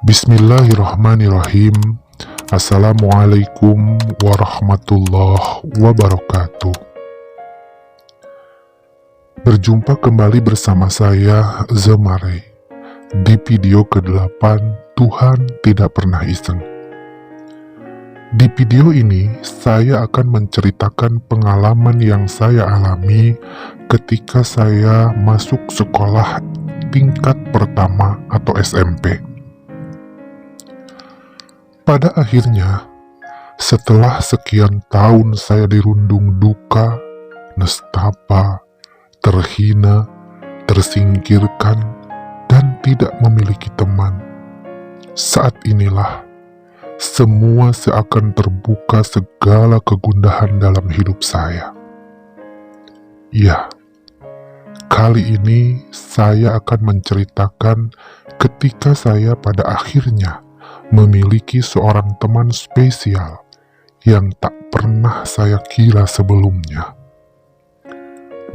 Bismillahirrahmanirrahim. Assalamualaikum warahmatullahi wabarakatuh. Berjumpa kembali bersama saya, Zemare, di video ke-8 Tuhan Tidak Pernah Iseng. Di video ini, saya akan menceritakan pengalaman yang saya alami ketika saya masuk sekolah tingkat pertama atau SMP. Pada akhirnya, setelah sekian tahun saya dirundung duka, nestapa, terhina, tersingkirkan, dan tidak memiliki teman, saat inilah semua seakan terbuka segala kegundahan dalam hidup saya. Ya, kali ini saya akan menceritakan ketika saya pada akhirnya memiliki seorang teman spesial yang tak pernah saya kira sebelumnya.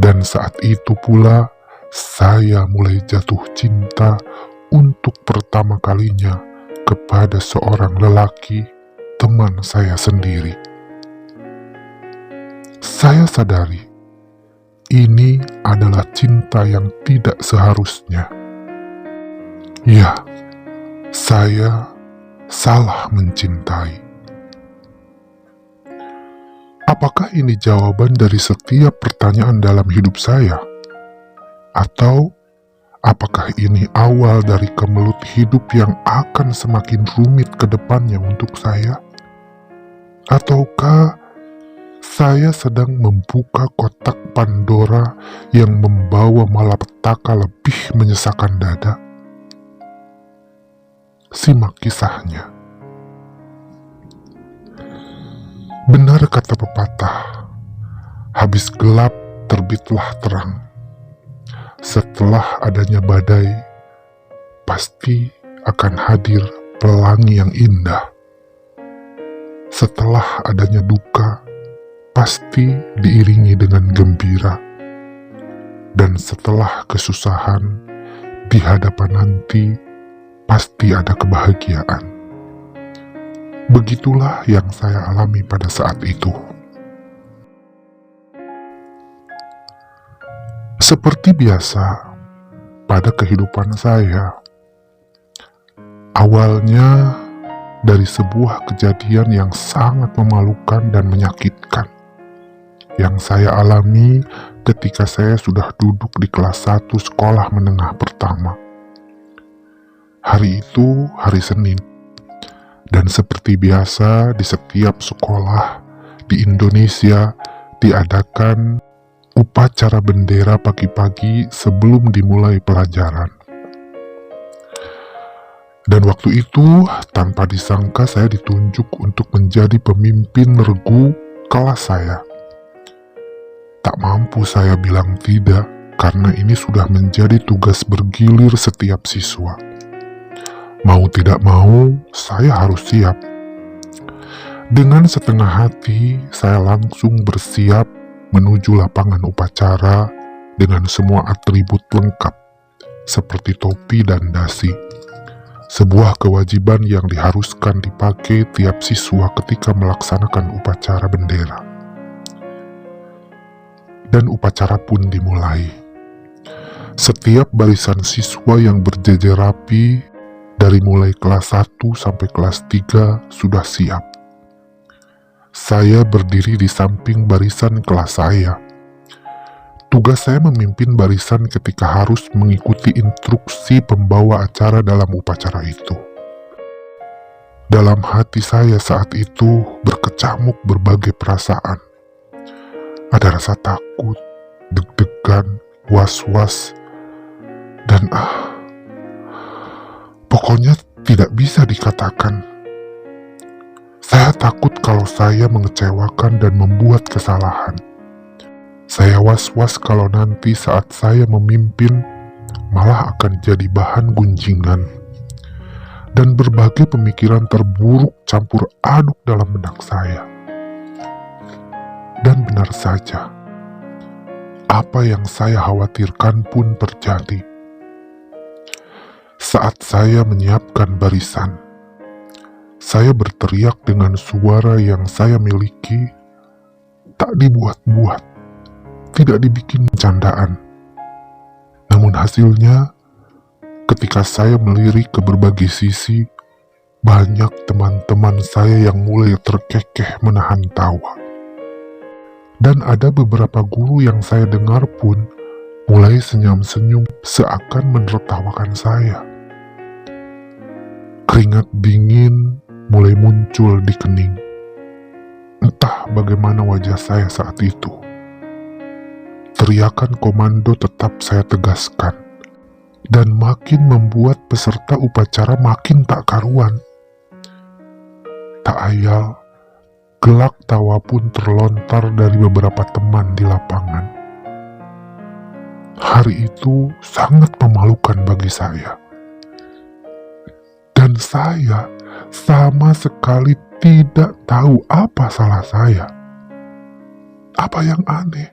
Dan saat itu pula saya mulai jatuh cinta untuk pertama kalinya kepada seorang lelaki, teman saya sendiri. Saya sadari ini adalah cinta yang tidak seharusnya. Ya, saya salah mencintai. Apakah ini jawaban dari setiap pertanyaan dalam hidup saya? Atau apakah ini awal dari kemelut hidup yang akan semakin rumit ke depannya untuk saya? Ataukah saya sedang membuka kotak Pandora yang membawa malapetaka lebih menyesakan dada? Simak kisahnya. Benar kata pepatah, habis gelap terbitlah terang. Setelah adanya badai, pasti akan hadir pelangi yang indah. Setelah adanya duka, pasti diiringi dengan gembira. Dan setelah kesusahan, di hadapan nanti, pasti ada kebahagiaan. Begitulah yang saya alami pada saat itu. Seperti biasa, pada kehidupan saya, awalnya dari sebuah kejadian yang sangat memalukan dan menyakitkan, yang saya alami ketika saya sudah duduk di kelas 1 sekolah menengah pertama. Hari itu hari Senin, dan seperti biasa di setiap sekolah di Indonesia diadakan upacara bendera pagi-pagi sebelum dimulai pelajaran. Dan waktu itu tanpa disangka saya ditunjuk untuk menjadi pemimpin regu kelas saya. Tak mampu saya bilang tidak, karena ini sudah menjadi tugas bergilir setiap siswa. Mau tidak mau, saya harus siap. Dengan setengah hati, saya langsung bersiap menuju lapangan upacara dengan semua atribut lengkap, seperti topi dan dasi. Sebuah kewajiban yang diharuskan dipakai tiap siswa ketika melaksanakan upacara bendera. Dan upacara pun dimulai. Setiap barisan siswa yang berjejer rapi, dari mulai kelas 1 sampai kelas 3 sudah siap. Saya berdiri di samping barisan kelas saya. Tugas saya memimpin barisan ketika harus mengikuti instruksi pembawa acara dalam upacara itu. Dalam hati saya saat itu berkecamuk berbagai perasaan. Ada rasa takut, deg-degan, was-was, dan pokoknya tidak bisa dikatakan. Saya takut kalau saya mengecewakan dan membuat kesalahan. Saya was-was kalau nanti saat saya memimpin malah akan jadi bahan gunjingan. Dan berbagai pemikiran terburuk campur aduk dalam benak saya. Dan benar saja, apa yang saya khawatirkan pun terjadi. Saat saya menyiapkan barisan, saya berteriak dengan suara yang saya miliki, tak dibuat-buat, tidak dibikin candaan. Namun hasilnya, ketika saya melirik ke berbagai sisi, banyak teman-teman saya yang mulai terkekeh menahan tawa. Dan ada beberapa guru yang saya dengar pun mulai senyum-senyum seakan menertawakan saya. Keringat dingin mulai muncul di kening. Entah bagaimana wajah saya saat itu. Teriakan komando tetap saya tegaskan, dan makin membuat peserta upacara makin tak karuan. Tak ayal, gelak tawa pun terlontar dari beberapa teman di lapangan. Hari itu sangat memalukan bagi saya. Dan saya sama sekali tidak tahu apa salah saya. Apa yang aneh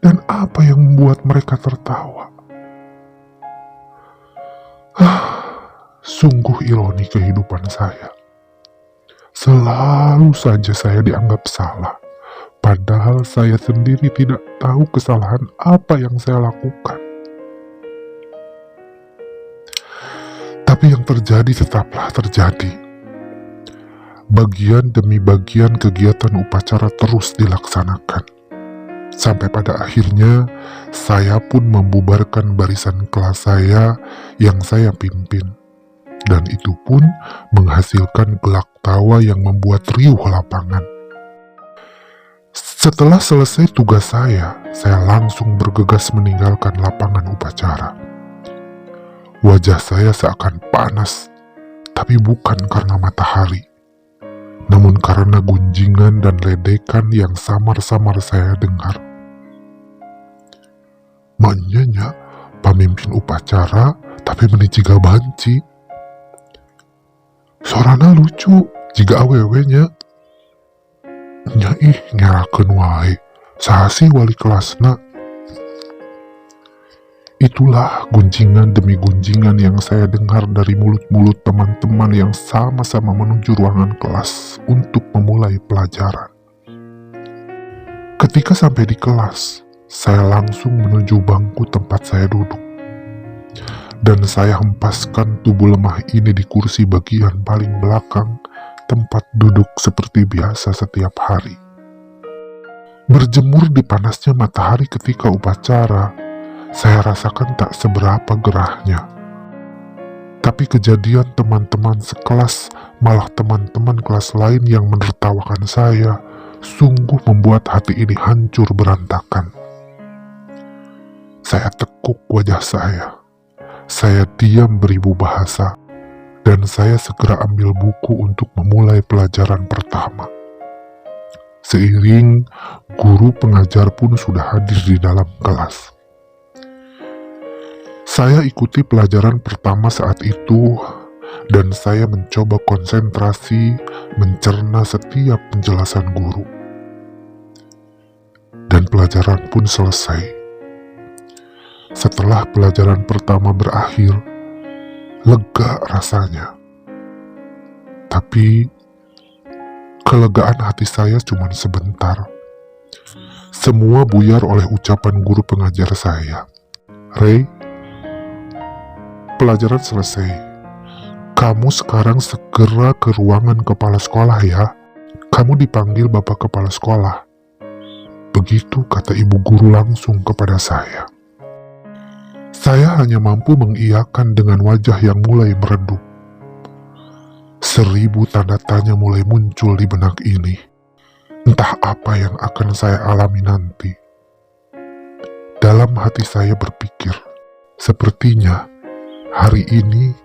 dan apa yang membuat mereka tertawa. Sungguh ironi kehidupan saya. Selalu saja saya dianggap salah, padahal saya sendiri tidak tahu kesalahan apa yang saya lakukan. Tapi yang terjadi tetaplah terjadi. Bagian demi bagian kegiatan upacara terus dilaksanakan. Sampai pada akhirnya, saya pun membubarkan barisan kelas saya yang saya pimpin. Dan itu pun menghasilkan gelak tawa yang membuat riuh lapangan. Setelah selesai tugas saya langsung bergegas meninggalkan lapangan upacara. Wajah saya seakan panas, tapi bukan karena matahari, namun karena gunjingan dan ledekan yang samar-samar saya dengar. Manyanya pemimpin upacara, tapi meniciga banci. Sorana lucu, jika awewenya. Nyai ngerakeun wae, sahasi wali kelasna. Itulah gunjingan demi gunjingan yang saya dengar dari mulut-mulut teman-teman yang sama-sama menuju ruangan kelas untuk memulai pelajaran. Ketika sampai di kelas, saya langsung menuju bangku tempat saya duduk. Dan saya hempaskan tubuh lemah ini di kursi bagian paling belakang, tempat duduk seperti biasa setiap hari. Berjemur di panasnya matahari ketika upacara, saya rasakan tak seberapa gerahnya. Tapi kejadian teman-teman sekelas, malah teman-teman kelas lain yang menertawakan saya, sungguh membuat hati ini hancur berantakan. Saya tekuk wajah saya diam beribu bahasa, dan saya segera ambil buku untuk memulai pelajaran pertama. Seiring, guru pengajar pun sudah hadir di dalam kelas. Saya ikuti pelajaran pertama saat itu, dan saya mencoba konsentrasi mencerna setiap penjelasan guru. Dan pelajaran pun selesai. Setelah pelajaran pertama berakhir, lega rasanya. Tapi, kelegaan hati saya cuma sebentar. Semua buyar oleh ucapan guru pengajar saya. Ray, pelajaran selesai. Kamu sekarang segera ke ruangan kepala sekolah ya. Kamu dipanggil Bapak Kepala Sekolah. Begitu kata ibu guru langsung kepada saya. Saya hanya mampu mengiyakan dengan wajah yang mulai meredup. 1000 tanda tanya mulai muncul di benak ini. Entah apa yang akan saya alami nanti. Dalam hati saya berpikir, sepertinya hari ini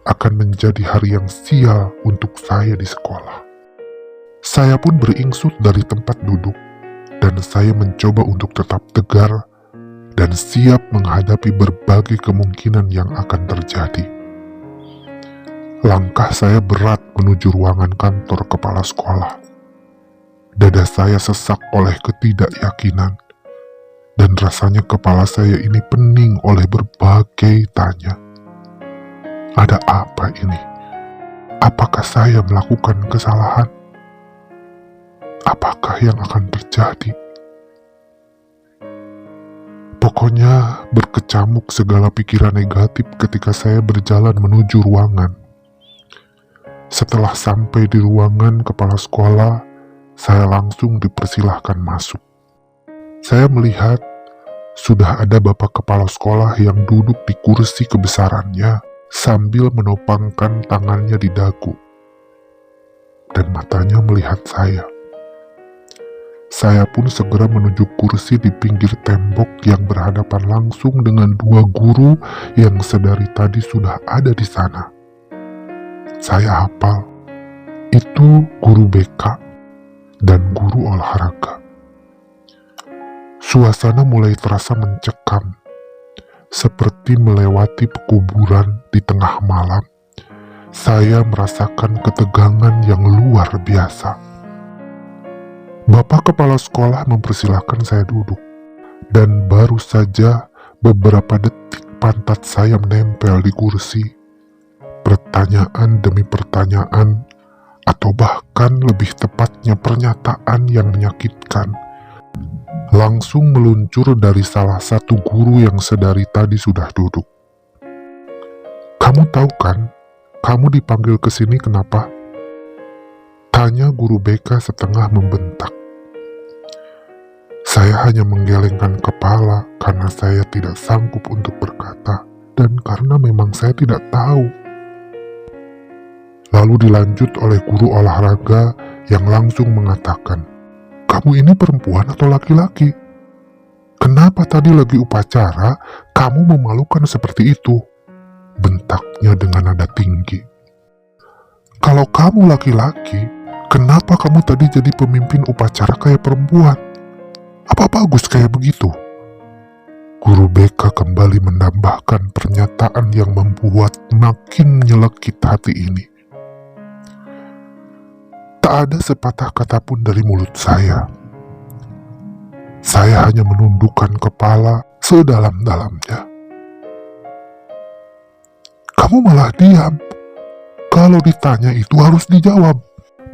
akan menjadi hari yang sial untuk saya di sekolah. Saya pun beringsut dari tempat duduk, dan saya mencoba untuk tetap tegar dan siap menghadapi berbagai kemungkinan yang akan terjadi. Langkah saya berat menuju ruangan kantor kepala sekolah. Dada saya sesak oleh ketidakyakinan, dan rasanya kepala saya ini pening oleh berbagai tanya. Ada apa ini? Apakah saya melakukan kesalahan? Apakah yang akan terjadi? Pokoknya berkecamuk segala pikiran negatif ketika saya berjalan menuju ruangan. Setelah sampai di ruangan kepala sekolah, saya langsung dipersilahkan masuk. Saya melihat sudah ada bapak kepala sekolah yang duduk di kursi kebesarannya sambil menopangkan tangannya di dagu. Dan matanya melihat saya. Saya pun segera menuju kursi di pinggir tembok yang berhadapan langsung dengan dua guru yang sedari tadi sudah ada di sana. Saya hafal, itu guru BK dan guru olahraga. Suasana mulai terasa mencekam, seperti melewati pekuburan di tengah malam. Saya merasakan ketegangan yang luar biasa. Bapak kepala sekolah mempersilahkan saya duduk, dan baru saja beberapa detik pantat saya menempel di kursi. Pertanyaan demi pertanyaan, atau bahkan lebih tepatnya pernyataan yang menyakitkan, langsung meluncur dari salah satu guru yang sedari tadi sudah duduk. "Kamu tahu kan, kamu dipanggil ke sini kenapa?" Tanya guru BK setengah membentak. Saya hanya menggelengkan kepala karena saya tidak sanggup untuk berkata, dan karena memang saya tidak tahu. Lalu dilanjut oleh guru olahraga yang langsung mengatakan, "Kamu ini perempuan atau laki-laki? Kenapa tadi lagi upacara, kamu memalukan seperti itu?" Bentaknya dengan nada tinggi. "Kalau kamu laki-laki, kenapa kamu tadi jadi pemimpin upacara kayak perempuan? Apa bagus kayak begitu?" Guru BK kembali menambahkan pernyataan yang membuat makin nyelekit hati ini. Tak ada sepatah kata pun dari mulut saya. Saya hanya menundukkan kepala sedalam-dalamnya. "Kamu malah diam. Kalau ditanya itu harus dijawab."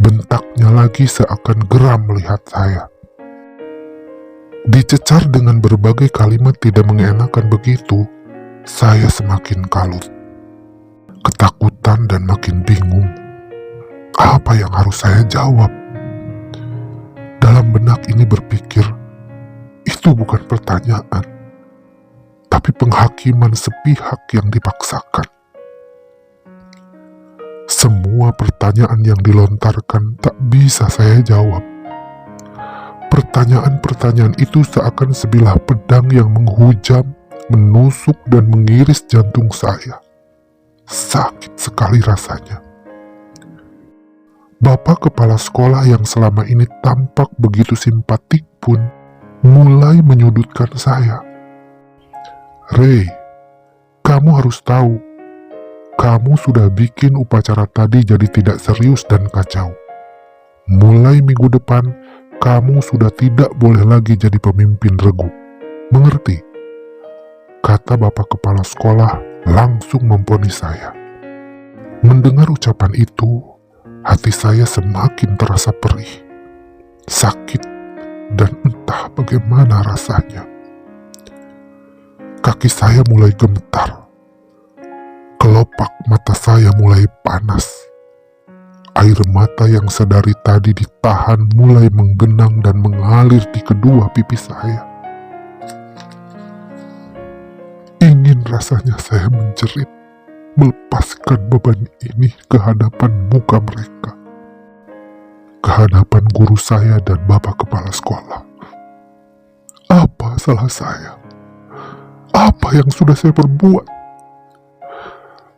Bentaknya lagi seakan geram melihat saya. Dicecar dengan berbagai kalimat tidak mengenakan begitu, saya semakin kalut, ketakutan dan makin bingung. Apa yang harus saya jawab? Dalam benak ini berpikir, itu bukan pertanyaan, tapi penghakiman sepihak yang dipaksakan. Semua pertanyaan yang dilontarkan tak bisa saya jawab. Pertanyaan-pertanyaan itu seakan sebilah pedang yang menghujam, menusuk dan mengiris jantung saya. Sakit sekali rasanya. Bapak kepala sekolah yang selama ini tampak begitu simpatik pun mulai menyudutkan saya. "Ray, kamu harus tahu, kamu sudah bikin upacara tadi jadi tidak serius dan kacau. Mulai minggu depan, kamu sudah tidak boleh lagi jadi pemimpin regu. Mengerti?" Kata bapak kepala sekolah langsung memvonis saya. Mendengar ucapan itu, hati saya semakin terasa perih, sakit, dan entah bagaimana rasanya. Kaki saya mulai gemetar. Kelopak mata saya mulai panas. Air mata yang sedari tadi ditahan mulai menggenang dan mengalir di kedua pipi saya. Ingin rasanya saya menjerit, melepaskan beban ini ke hadapan muka mereka, ke hadapan guru saya dan bapak kepala sekolah. Apa salah saya? Apa yang sudah saya perbuat?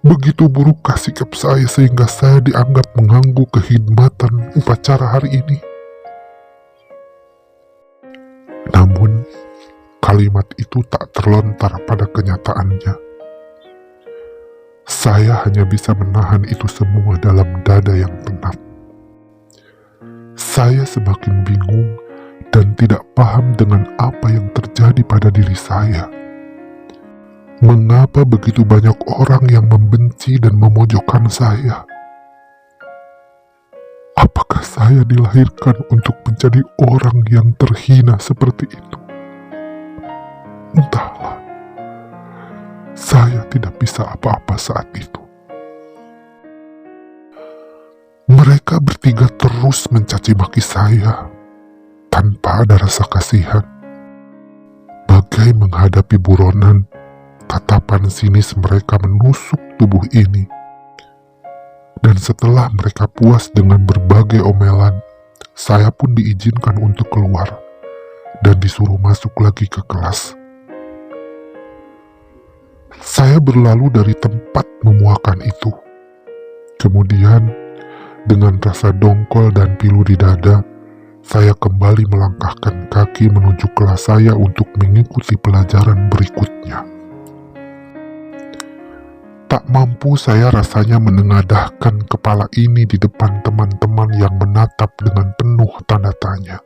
Begitu burukkah sikap saya sehingga saya dianggap mengganggu kehidmatan upacara hari ini? Namun, kalimat itu tak terlontar pada kenyataannya. Saya hanya bisa menahan itu semua dalam dada yang penat. Saya semakin bingung dan tidak paham dengan apa yang terjadi pada diri saya. Mengapa begitu banyak orang yang membenci dan memojokkan saya? Apakah saya dilahirkan untuk menjadi orang yang terhina seperti itu? Entahlah, saya tidak bisa apa-apa saat itu. Mereka bertiga terus mencaci maki saya tanpa ada rasa kasihan. Bagai menghadapi buronan, tatapan sinis mereka menusuk tubuh ini. Dan setelah mereka puas dengan berbagai omelan, saya pun diizinkan untuk keluar dan disuruh masuk lagi ke kelas. Saya berlalu dari tempat memuakan itu. Kemudian, dengan rasa dongkol dan pilu di dada, saya kembali melangkahkan kaki menuju kelas saya untuk mengikuti pelajaran berikutnya. Tak mampu saya rasanya menengadahkan kepala ini di depan teman-teman yang menatap dengan penuh tanda tanya.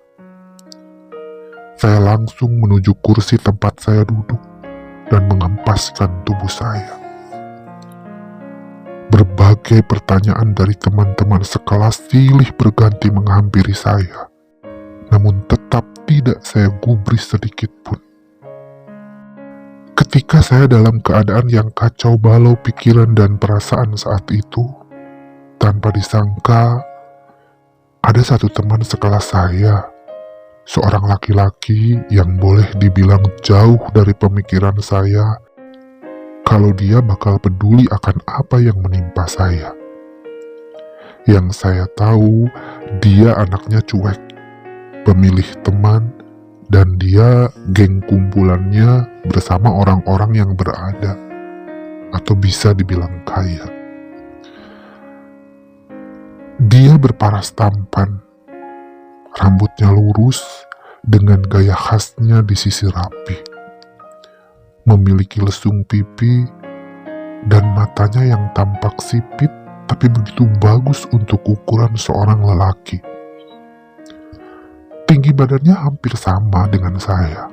Saya langsung menuju kursi tempat saya duduk dan menghempaskan tubuh saya. Berbagai pertanyaan dari teman-teman sekelas silih berganti menghampiri saya, namun tetap tidak saya gubris sedikit pun. Ketika saya dalam keadaan yang kacau balau pikiran dan perasaan saat itu, tanpa disangka, ada satu teman sekelas saya, seorang laki-laki yang boleh dibilang jauh dari pemikiran saya, kalau dia bakal peduli akan apa yang menimpa saya. Yang saya tahu, dia anaknya cuek, pemilih teman, dan dia geng kumpulannya bersama orang-orang yang berada, atau bisa dibilang kaya. Dia berparas tampan, rambutnya lurus dengan gaya khasnya disisir rapi, memiliki lesung pipi, dan matanya yang tampak sipit tapi begitu bagus untuk ukuran seorang lelaki. Tinggi badannya hampir sama dengan saya,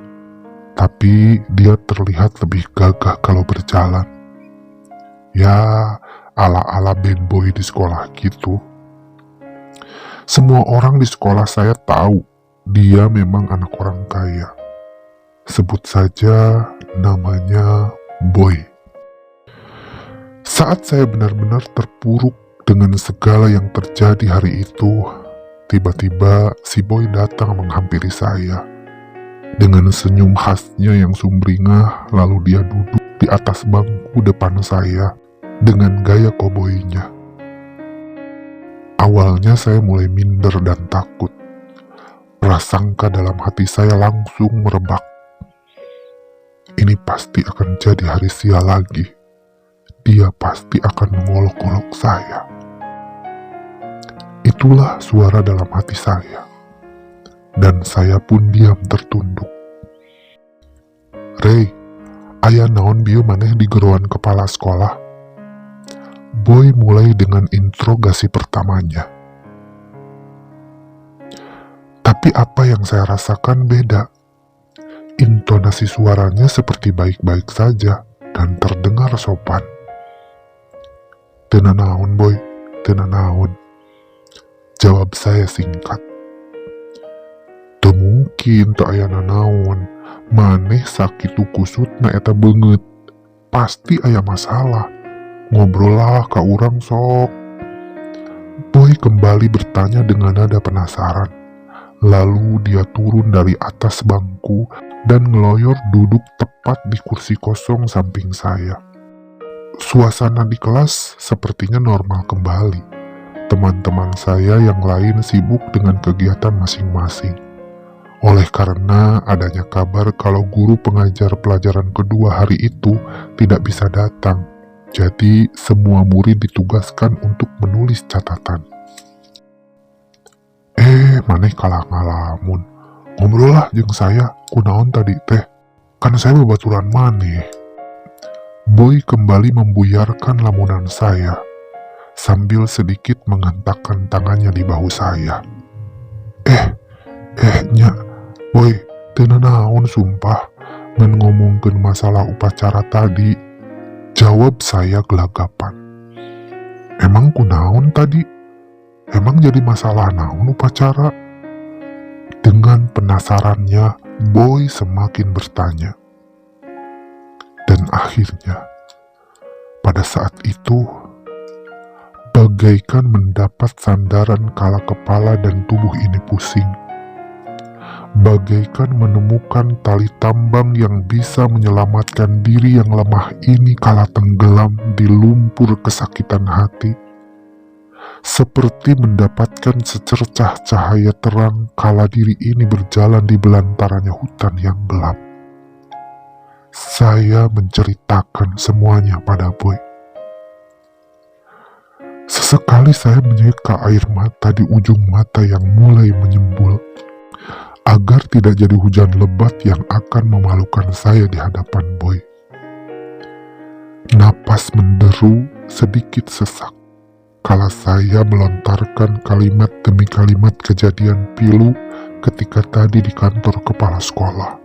tapi dia terlihat lebih gagah kalau berjalan. Ya, ala-ala bad boy di sekolah gitu. Semua orang di sekolah saya tahu dia memang anak orang kaya. Sebut saja namanya Boy. Saat saya benar-benar terpuruk dengan segala yang terjadi hari itu, tiba-tiba si Boy datang menghampiri saya. Dengan senyum khasnya yang sumringah, lalu dia duduk di atas bangku depan saya dengan gaya koboinya. Awalnya saya mulai minder dan takut. Prasangka dalam hati saya langsung merebak. Ini pasti akan jadi hari sial lagi. Dia pasti akan mengolok-olok saya. Itulah suara dalam hati saya. Dan saya pun diam tertunduk. "Rey, aya naon bieu maneh di geroan kepala sekolah?" Boy mulai dengan interogasi pertamanya. Tapi apa yang saya rasakan beda. Intonasi suaranya seperti baik-baik saja dan terdengar sopan. "Teu nanaon, Boy, teu nanaon," jawab saya singkat. "Teu mungkin teu aya nanaon, maneh sakitu kusutna eta beungeut. Pasti aya masalah. Ngobrol lah ka urang sok." Boy kembali bertanya dengan nada penasaran. Lalu dia turun dari atas bangku dan ngeloyor duduk tepat di kursi kosong samping saya. Suasana di kelas sepertinya normal kembali. Teman-teman saya yang lain sibuk dengan kegiatan masing-masing. Oleh karena adanya kabar kalau guru pengajar pelajaran kedua hari itu tidak bisa datang, jadi semua murid ditugaskan untuk menulis catatan. Maneh kalah ngalamun. Ngobrol lah jeung saya, kunaon tadi teh? Kan saya babaturan maneh. Boy kembali membuyarkan lamunan saya, sambil sedikit menghentakkan tangannya di bahu saya. Nya, Boy, teu nanaon sumpah. ngan ngomongkeun masalah upacara tadi, jawab saya gelagapan. Emang kunaon tadi? Emang jadi masalah naon upacara? Dengan penasarannya, Boy semakin bertanya. Dan akhirnya, pada saat itu, bagaikan mendapat sandaran kala kepala dan tubuh ini pusing. Bagaikan menemukan tali tambang yang bisa menyelamatkan diri yang lemah ini kala tenggelam di lumpur kesakitan hati. Seperti mendapatkan secercah cahaya terang kala diri ini berjalan di belantaranya hutan yang gelap. Saya menceritakan semuanya pada Boy. Sesekali saya menyeka air mata di ujung mata yang mulai menyembul, agar tidak jadi hujan lebat yang akan memalukan saya di hadapan Boy. Napas menderu sedikit sesak kala saya melontarkan kalimat demi kalimat kejadian pilu ketika tadi di kantor kepala sekolah.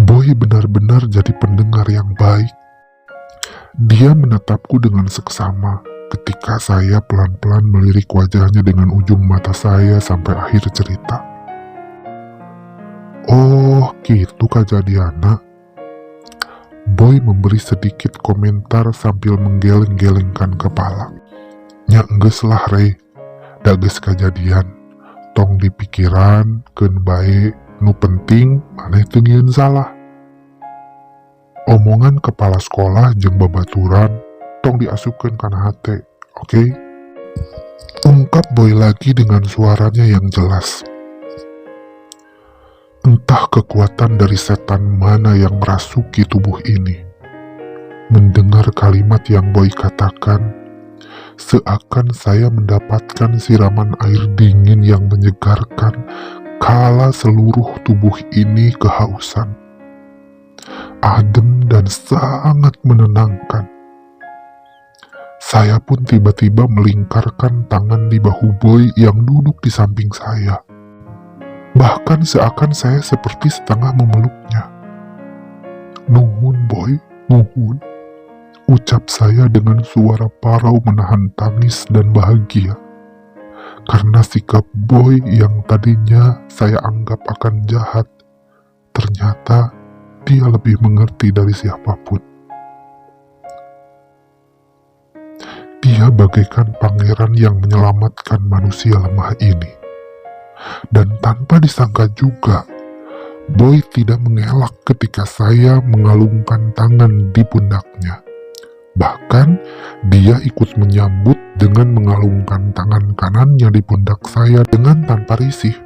Boy benar-benar jadi pendengar yang baik. Dia menatapku dengan seksama ketika saya pelan-pelan melirik wajahnya dengan ujung mata saya sampai akhir cerita. Oh, gitu kejadiannya. Boy memberi sedikit komentar sambil menggeleng-gelengkan kepala. Nya enggeus lah Rey, da geus kajadian. Tong dipikiran, keun bae, nu penting maneh teu ngieun salah. Omongan kepala sekolah jeung babaturan tong diasupkeun kana hate, oke? Ungkap Boy lagi dengan suaranya yang jelas. Entah kekuatan dari setan mana yang merasuki tubuh ini. Mendengar kalimat yang Boy katakan, seakan saya mendapatkan siraman air dingin yang menyegarkan kala seluruh tubuh ini kehausan. Adem dan sangat menenangkan. Saya pun tiba-tiba melingkarkan tangan di bahu Boy yang duduk di samping saya. Bahkan seakan saya seperti setengah memeluknya. Nuhun Boy, nuhun, ucap saya dengan suara parau menahan tangis dan bahagia. Karena sikap Boy yang tadinya saya anggap akan jahat, ternyata dia lebih mengerti dari siapapun. Dia bagaikan pangeran yang menyelamatkan manusia lemah ini. Dan tanpa disangka juga, Boy tidak mengelak ketika saya mengalungkan tangan di pundaknya. Bahkan, dia ikut menyambut dengan mengalungkan tangan kanannya di pundak saya dengan tanpa risih.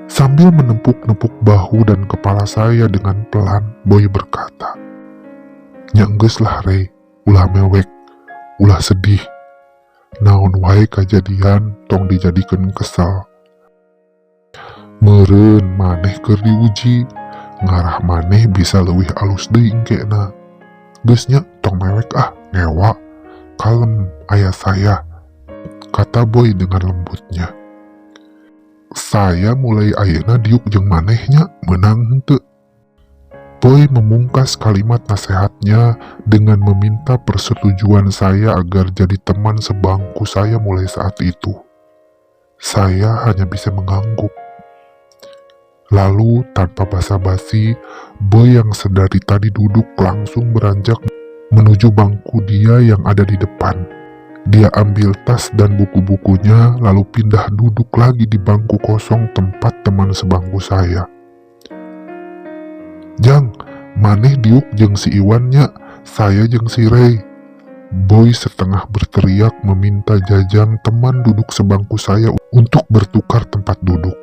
Sambil menepuk-nepuk bahu dan kepala saya dengan pelan, Boy berkata, "Nya enggeus lah Rey, ulah mewek, ulah sedih. Naon wae kajadian tong dijadikeun kesal. Meureun maneh keur diuji, ngarah maneh bisa leuwih alus deui engkena. Geus nya tong mewek ah, ngewa, kalem aya saya," kata Boy dengan lembutnya. Saya mulai ayeuna diuk jeung manehnya meunang henteu. Boy memungkas kalimat nasihatnya dengan meminta persetujuan saya agar jadi teman sebangku saya mulai saat itu. Saya hanya bisa mengangguk. Lalu tanpa basa-basi, Boy yang sedari tadi duduk langsung beranjak menuju bangku dia yang ada di depan. Dia ambil tas dan buku-bukunya lalu pindah duduk lagi di bangku kosong tempat teman sebangku saya. "Jang, maneh diuk jeung si Iwannya, saya jeung si Rey," Boy setengah berteriak meminta Jajang teman duduk sebangku saya untuk bertukar tempat duduk.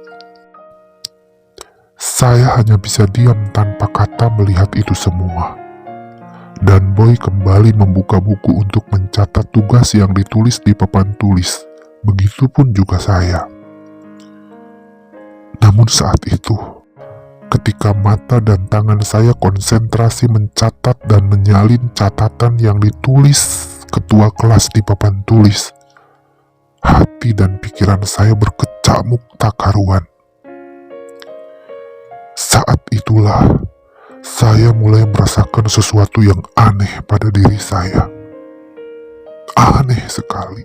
Saya hanya bisa diam tanpa kata melihat itu semua. Dan Boy kembali membuka buku untuk mencatat tugas yang ditulis di papan tulis. Begitupun juga saya. Namun saat itu, ketika mata dan tangan saya konsentrasi mencatat dan menyalin catatan yang ditulis ketua kelas di papan tulis, hati dan pikiran saya berkecamuk tak karuan. Saat itulah saya mulai merasakan sesuatu yang aneh pada diri saya. Aneh sekali.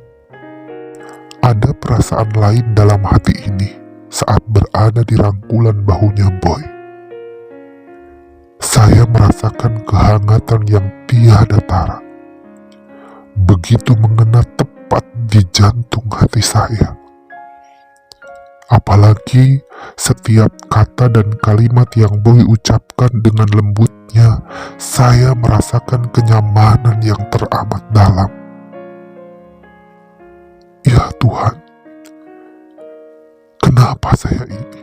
Ada perasaan lain dalam hati ini saat berada di rangkulan bahunya Boy. Saya merasakan kehangatan yang tiada tara. Begitu mengena tepat di jantung hati saya. Apalagi setiap kata dan kalimat yang Boy ucapkan dengan lembutnya, saya merasakan kenyamanan yang teramat dalam. Ya Tuhan, kenapa saya ini?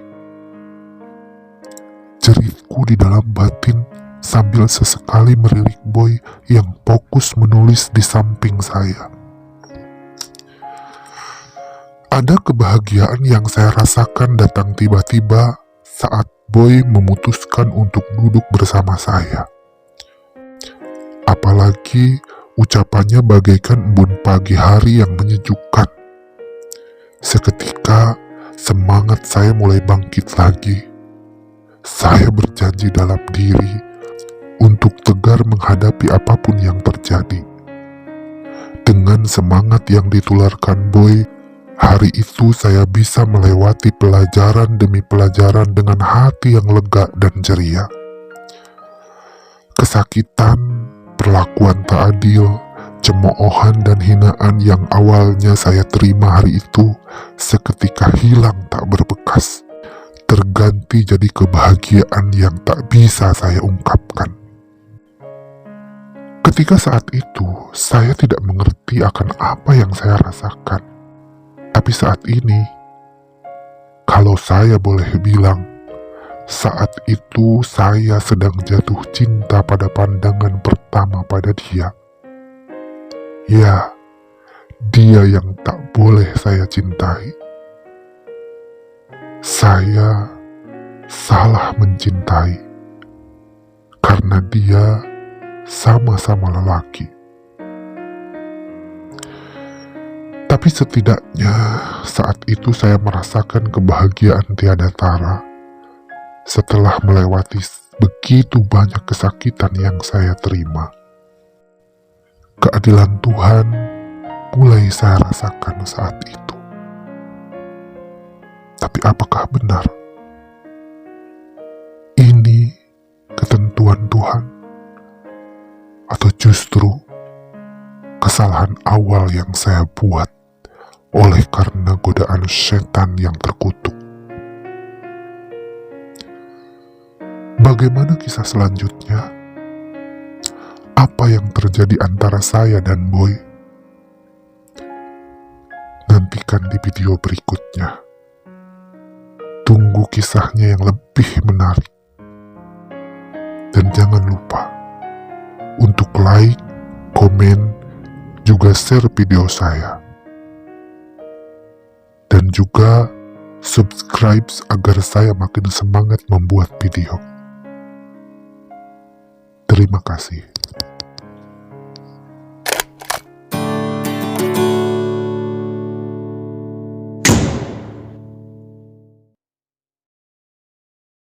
Jeritku di dalam batin sambil sesekali melirik Boy yang fokus menulis di samping saya. Ada kebahagiaan yang saya rasakan datang tiba-tiba saat Boy memutuskan untuk duduk bersama saya. Apalagi ucapannya bagaikan embun pagi hari yang menyejukkan. Seketika semangat saya mulai bangkit lagi. Saya berjanji dalam diri untuk tegar menghadapi apapun yang terjadi. Dengan semangat yang ditularkan Boy, hari itu saya bisa melewati pelajaran demi pelajaran dengan hati yang lega dan ceria. Kesakitan, perlakuan tak adil, cemoohan dan hinaan yang awalnya saya terima hari itu seketika hilang tak berbekas, terganti jadi kebahagiaan yang tak bisa saya ungkapkan. Ketika saat itu, saya tidak mengerti akan apa yang saya rasakan. Tapi saat ini, kalau saya boleh bilang, saat itu saya sedang jatuh cinta pada pandangan pertama pada dia. Ya, dia yang tak boleh saya cintai. Saya salah mencintai, karena dia sama-sama lelaki. Tapi setidaknya saat itu saya merasakan kebahagiaan tiada tara setelah melewati begitu banyak kesakitan yang saya terima. Keadilan Tuhan mulai saya rasakan saat itu. Tapi apakah benar ini ketentuan Tuhan? Atau justru kesalahan awal yang saya buat oleh karena godaan setan yang terkutuk? Bagaimana kisah selanjutnya? Apa yang terjadi antara saya dan Boy? Nantikan di video berikutnya. Tunggu kisahnya yang lebih menarik. Dan jangan lupa untuk like, komen, juga share video saya. Dan juga subscribe agar saya makin semangat membuat video. Terima kasih.